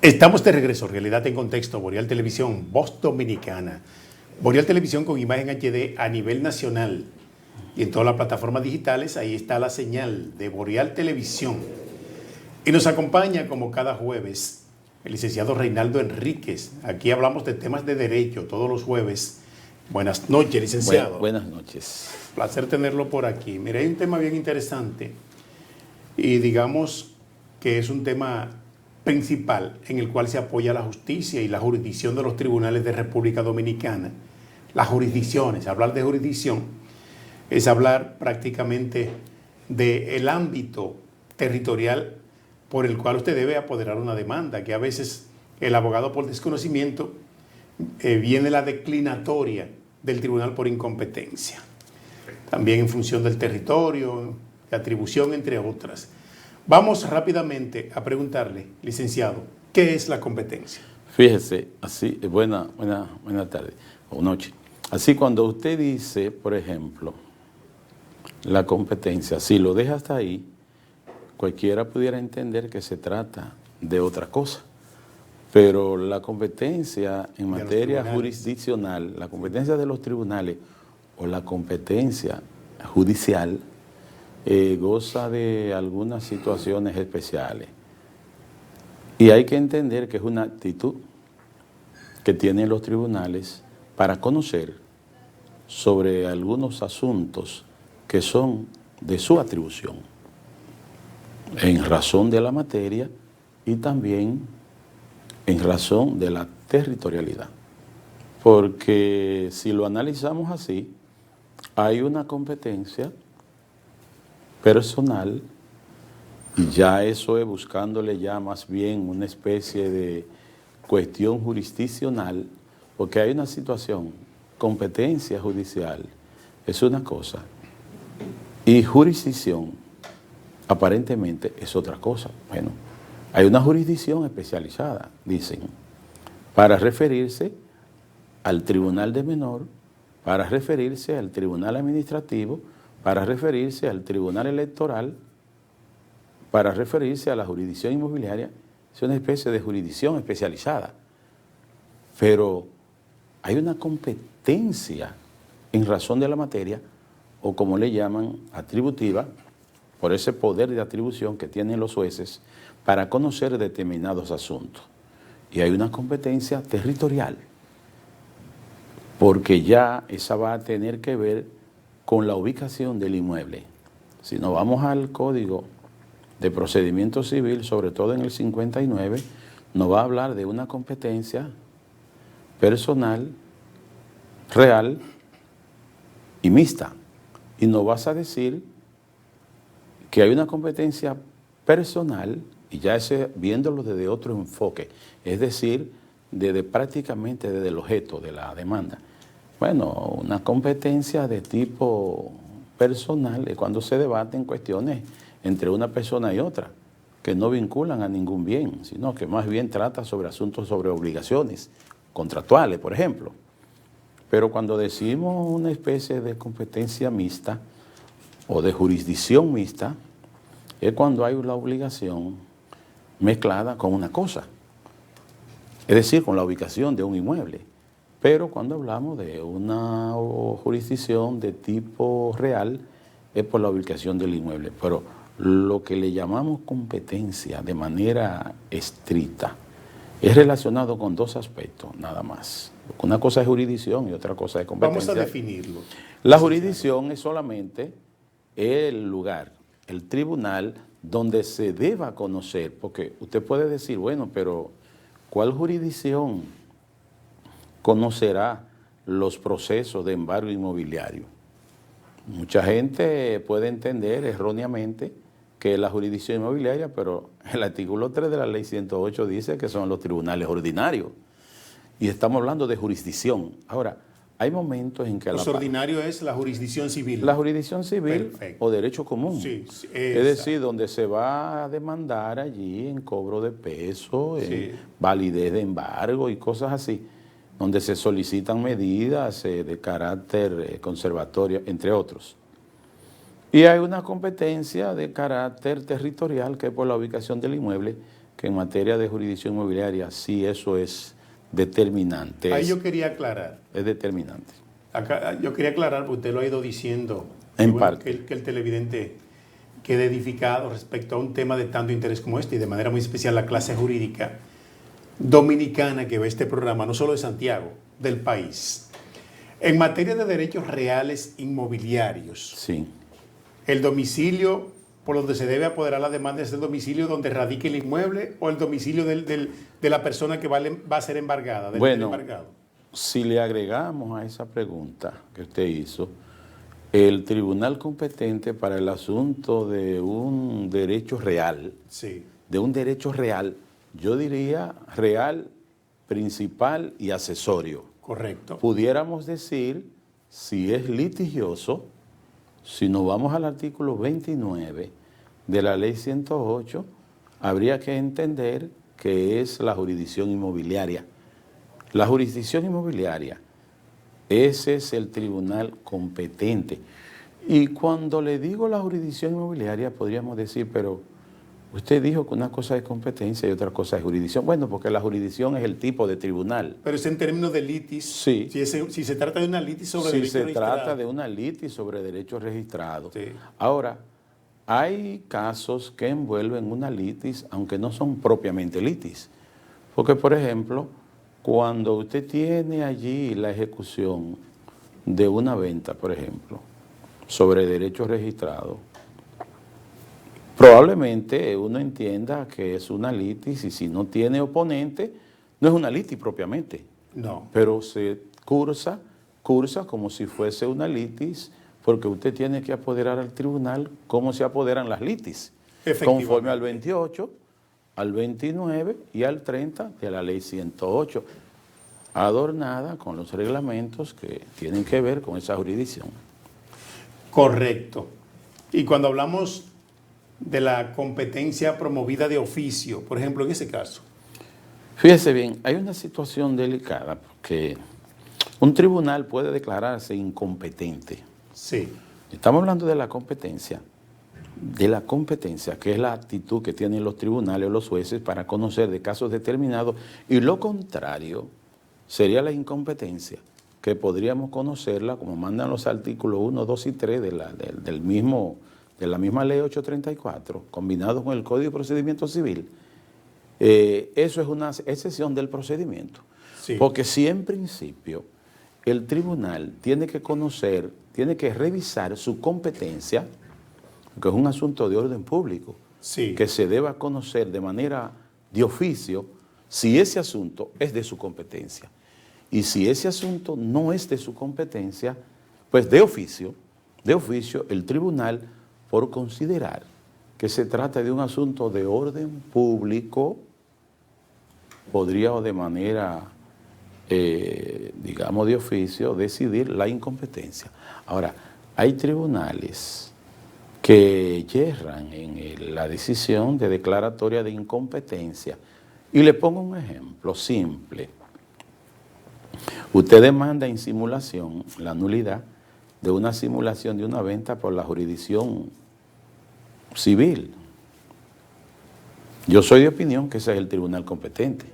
Estamos de regreso, Realidad en Contexto, Boreal Televisión, Voz Dominicana. Boreal Televisión con imagen HD a nivel nacional y en todas las plataformas digitales, ahí está la señal de Boreal Televisión. Y nos acompaña como cada jueves el licenciado Reinaldo Enríquez. Aquí hablamos de temas de derecho todos los jueves. Buenas noches, licenciado. Buenas noches. Placer tenerlo por aquí. Mire, hay un tema bien interesante y digamos que es un tema principal en el cual se apoya la justicia y la jurisdicción de los tribunales de República Dominicana. Las jurisdicciones, hablar de jurisdicción es hablar prácticamente del ámbito territorial por el cual usted debe apoderar una demanda, que a veces el abogado por desconocimiento viene la declinatoria del tribunal por incompetencia. También en función del territorio, de atribución, entre otras. Vamos rápidamente a preguntarle, licenciado, ¿qué es la competencia? Fíjese, así, buena tarde o noche. Así cuando usted dice, por ejemplo, la competencia, si lo deja hasta ahí, cualquiera pudiera entender que se trata de otra cosa. Pero la competencia en materia jurisdiccional, la competencia de los tribunales o la competencia judicial, goza de algunas situaciones especiales. Y hay que entender que es una actitud que tienen los tribunales para conocer sobre algunos asuntos que son de su atribución, en razón de la materia y también en razón de la territorialidad. Porque si lo analizamos así, hay una competencia personal, y ya eso es buscándole ya más bien una especie de cuestión jurisdiccional, porque hay una situación, competencia judicial es una cosa, y jurisdicción aparentemente es otra cosa. Bueno, hay una jurisdicción especializada, dicen, para referirse al tribunal de menor, para referirse al tribunal administrativo, para referirse al tribunal electoral, para referirse a la jurisdicción inmobiliaria. Es una especie de jurisdicción especializada. Pero hay una competencia en razón de la materia, o como le llaman, atributiva, por ese poder de atribución que tienen los jueces para conocer determinados asuntos. Y hay una competencia territorial, porque ya esa va a tener que ver con la ubicación del inmueble. Si nos vamos al Código de Procedimiento Civil, sobre todo en el 59, nos va a hablar de una competencia personal, real y mixta. Y nos vas a decir que hay una competencia personal, y ya ese viéndolo desde otro enfoque, es decir, prácticamente desde el objeto de la demanda. Bueno, una competencia de tipo personal es cuando se debaten cuestiones entre una persona y otra, que no vinculan a ningún bien, sino que más bien trata sobre asuntos sobre obligaciones contractuales, por ejemplo. Pero cuando decimos una especie de competencia mixta o de jurisdicción mixta, es cuando hay una obligación mezclada con una cosa, es decir, con la ubicación de un inmueble. Pero cuando hablamos de una jurisdicción de tipo real, es por la ubicación del inmueble. Pero lo que le llamamos competencia de manera estricta es relacionado con dos aspectos, nada más. Una cosa es jurisdicción y otra cosa es competencia. Vamos a definirlo. La jurisdicción es solamente el lugar, el tribunal donde se deba conocer, porque usted puede decir, bueno, pero ¿cuál jurisdicción conocerá los procesos de embargo inmobiliario? Mucha gente puede entender erróneamente que es la jurisdicción inmobiliaria, pero el artículo 3 de la ley 108 dice que son los tribunales ordinarios. Y estamos hablando de jurisdicción. Ahora, hay momentos en que... Los ordinarios es la jurisdicción civil. La jurisdicción civil. Perfecto. O derecho común. Sí, es decir, donde se va a demandar allí en cobro de peso, en validez de embargo y cosas así, donde se solicitan medidas de carácter conservatorio, entre otros. Y hay una competencia de carácter territorial que es por la ubicación del inmueble, que en materia de jurisdicción inmobiliaria sí eso es determinante. Ahí yo quería aclarar. Es determinante. Acá, yo quería aclarar, porque usted lo ha ido diciendo, En bueno, parte. que el televidente quede edificado respecto a un tema de tanto interés como este, y de manera muy especial la clase jurídica dominicana que ve este programa, no solo de Santiago, del país. En materia de derechos reales inmobiliarios, Sí. el domicilio por donde se debe apoderar la demanda es el domicilio donde radique el inmueble o el domicilio de la persona que va a ser embargada, del Bueno, embargado. Si le agregamos a esa pregunta que usted hizo, el tribunal competente para el asunto de un derecho real, Sí, yo diría real, principal y accesorio. correcto. Pudiéramos decir, si es litigioso, si nos vamos al artículo 29 de la ley 108, habría que entender que es la jurisdicción inmobiliaria. La jurisdicción inmobiliaria, ese es el tribunal competente. Y cuando le digo la jurisdicción inmobiliaria, podríamos decir, pero usted dijo que una cosa es competencia y otra cosa es jurisdicción. Bueno, porque la jurisdicción es el tipo de tribunal. Pero es en términos de litis. Sí. Si se trata de una litis sobre Si derecho se registrado. trata de una litis sobre derechos registrados. Sí. Ahora, hay casos que envuelven una litis, aunque no son propiamente litis. Porque, por ejemplo, cuando usted tiene allí la ejecución de una venta, por ejemplo, sobre derechos registrados, probablemente uno entienda que es una litis y si no tiene oponente, no es una litis propiamente. No. Pero se cursa como si fuese una litis, porque usted tiene que apoderar al tribunal como se apoderan las litis, conforme al 28, al 29 y al 30 de la ley 108, adornada con los reglamentos que tienen que ver con esa jurisdicción. Correcto. Y cuando hablamos de la competencia promovida de oficio, por ejemplo, en ese caso. Fíjese bien, hay una situación delicada porque un tribunal puede declararse incompetente. Sí. Estamos hablando de la competencia, que es la actitud que tienen los tribunales o los jueces para conocer de casos determinados, y lo contrario sería la incompetencia, que podríamos conocerla como mandan los artículos 1, 2 y 3 de la misma ley 834, combinados con el Código de Procedimiento Civil. Eso es una excepción del procedimiento, Sí. Porque si en principio el tribunal tiene que conocer, tiene que revisar su competencia, que es un asunto de orden público, Sí. que se deba conocer de manera de oficio si ese asunto es de su competencia. Y si ese asunto no es de su competencia, pues de oficio el tribunal, por considerar que se trata de un asunto de orden público, podría o de manera, digamos, de oficio, decidir la incompetencia. Ahora, hay tribunales que yerran en la decisión de declaratoria de incompetencia. Y le pongo un ejemplo simple. Usted demanda en simulación la nulidad de una simulación de una venta por la jurisdicción civil. Yo soy de opinión que ese es el tribunal competente.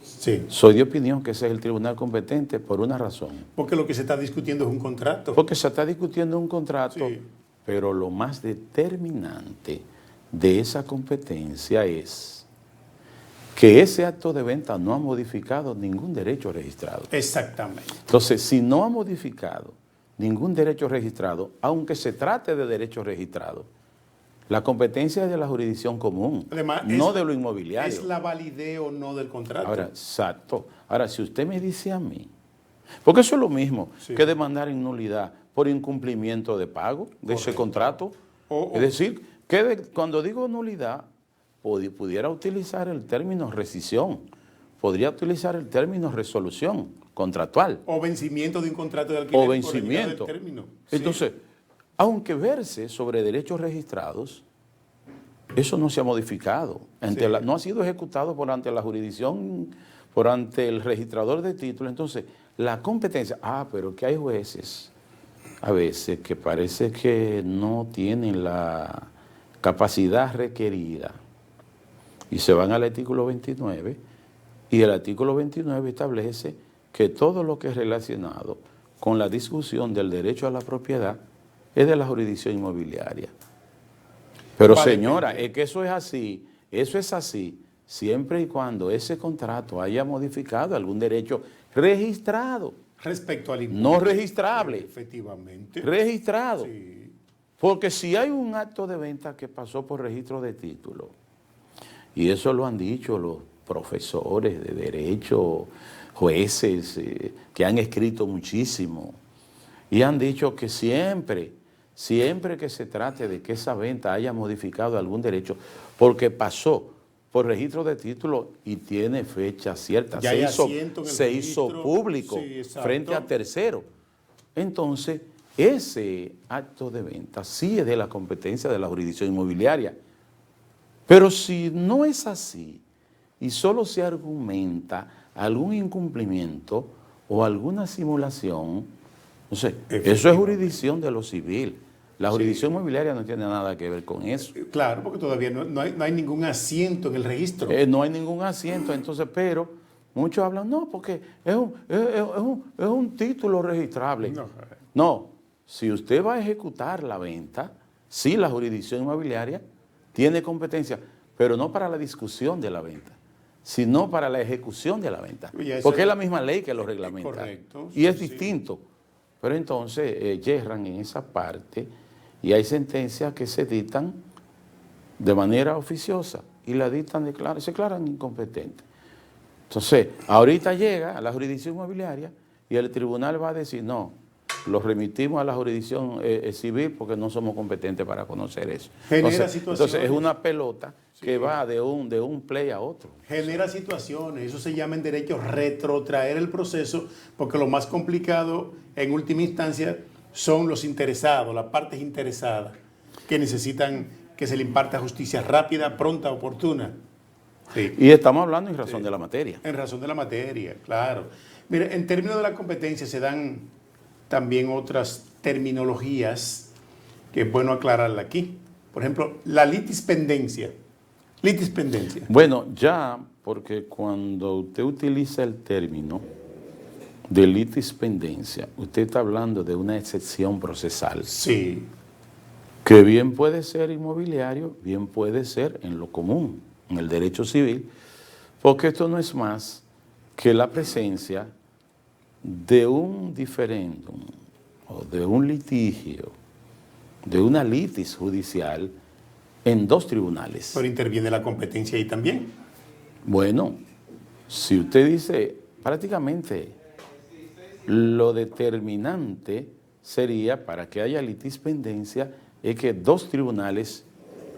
Sí. Soy de opinión que ese es el tribunal competente por una razón. Porque lo que se está discutiendo es un contrato. Porque se está discutiendo un contrato, Sí. pero lo más determinante de esa competencia es que ese acto de venta no ha modificado ningún derecho registrado. Exactamente. Entonces, si no ha modificado ningún derecho registrado, aunque se trate de derecho registrado, la competencia es de la jurisdicción común, Además, no de lo inmobiliario. Es la validez o no del contrato. Ahora, exacto. Ahora, si usted me dice a mí, porque eso es lo mismo Sí. que demandar en nulidad por incumplimiento de pago de ese contrato. Es decir, que cuando digo nulidad, pudiera utilizar el término rescisión, podría utilizar el término resolución contractual. O vencimiento de un contrato de alquiler. O vencimiento. Por el término. Sí. Entonces, aunque verse sobre derechos registrados, eso no se ha modificado. Sí. No ha sido ejecutado por ante la jurisdicción, por ante el registrador de títulos. Entonces, la competencia, pero que hay jueces a veces que parece que no tienen la capacidad requerida y se van al artículo 29, y el artículo 29 establece que todo lo que es relacionado con la discusión del derecho a la propiedad es de la jurisdicción inmobiliaria. Pero señora, es que eso es así, siempre y cuando ese contrato haya modificado algún derecho registrado. Respecto al inmueble. No registrable. Efectivamente. Registrado. Sí. Porque si hay un acto de venta que pasó por registro de título, y eso lo han dicho los profesores de derecho, jueces, que han escrito muchísimo, y han dicho que siempre que se trate de que esa venta haya modificado algún derecho, porque pasó por registro de título y tiene fecha cierta, se hizo público frente a tercero. Entonces, ese acto de venta sí es de la competencia de la jurisdicción inmobiliaria. Pero si no es así y solo se argumenta algún incumplimiento o alguna simulación, no sé, eso es jurisdicción de lo civil. La jurisdicción inmobiliaria no tiene nada que ver con eso. Claro, porque todavía no hay ningún asiento en el registro. No hay ningún asiento, entonces, pero muchos hablan, no, porque es un título registrable. No, si usted va a ejecutar la venta, sí, la jurisdicción inmobiliaria tiene competencia, pero no para la discusión de la venta, sino para la ejecución de la venta. Porque es la misma ley que lo reglamenta. Correcto. Y es distinto. Pero entonces yerran en esa parte y hay sentencias que se dictan de manera oficiosa y la dictan, se declaran incompetentes. Entonces, ahorita llega a la jurisdicción inmobiliaria y el tribunal va a decir, no, lo remitimos a la jurisdicción civil porque no somos competentes para conocer eso. Entonces es una pelota que va de un play a otro. Genera situaciones, eso se llama en derecho retrotraer el proceso, porque lo más complicado en última instancia son los interesados, las partes interesadas, que necesitan que se le imparta justicia rápida, pronta, oportuna. Sí. Y estamos hablando en razón de la materia. En razón de la materia, claro. Mire, en términos de la competencia se dan también otras terminologías que es bueno aclararla aquí. Por ejemplo, la litispendencia. Litispendencia. Bueno, ya, porque cuando usted utiliza el término de litispendencia, usted está hablando de una excepción procesal. Sí. Que bien puede ser inmobiliario, bien puede ser en lo común, en el derecho civil, porque esto no es más que la presencia de un diferéndum o de un litigio, de una litis judicial en dos tribunales. Pero interviene la competencia ahí también. Bueno, si usted dice, prácticamente lo determinante sería para que haya litispendencia es que dos tribunales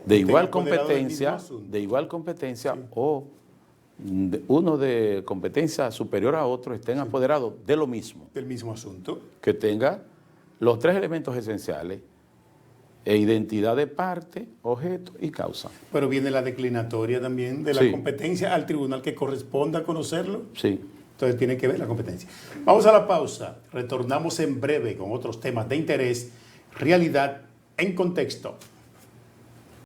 de igual competencia, sí, o uno de competencia superior a otro estén apoderados de lo mismo. Del mismo asunto. Que tenga los tres elementos esenciales: identidad de parte, objeto y causa. Pero viene la declinatoria también de la competencia al tribunal que corresponda a conocerlo. Sí. Entonces tiene que ver la competencia. Vamos a la pausa. Retornamos en breve con otros temas de interés. Realidad en contexto.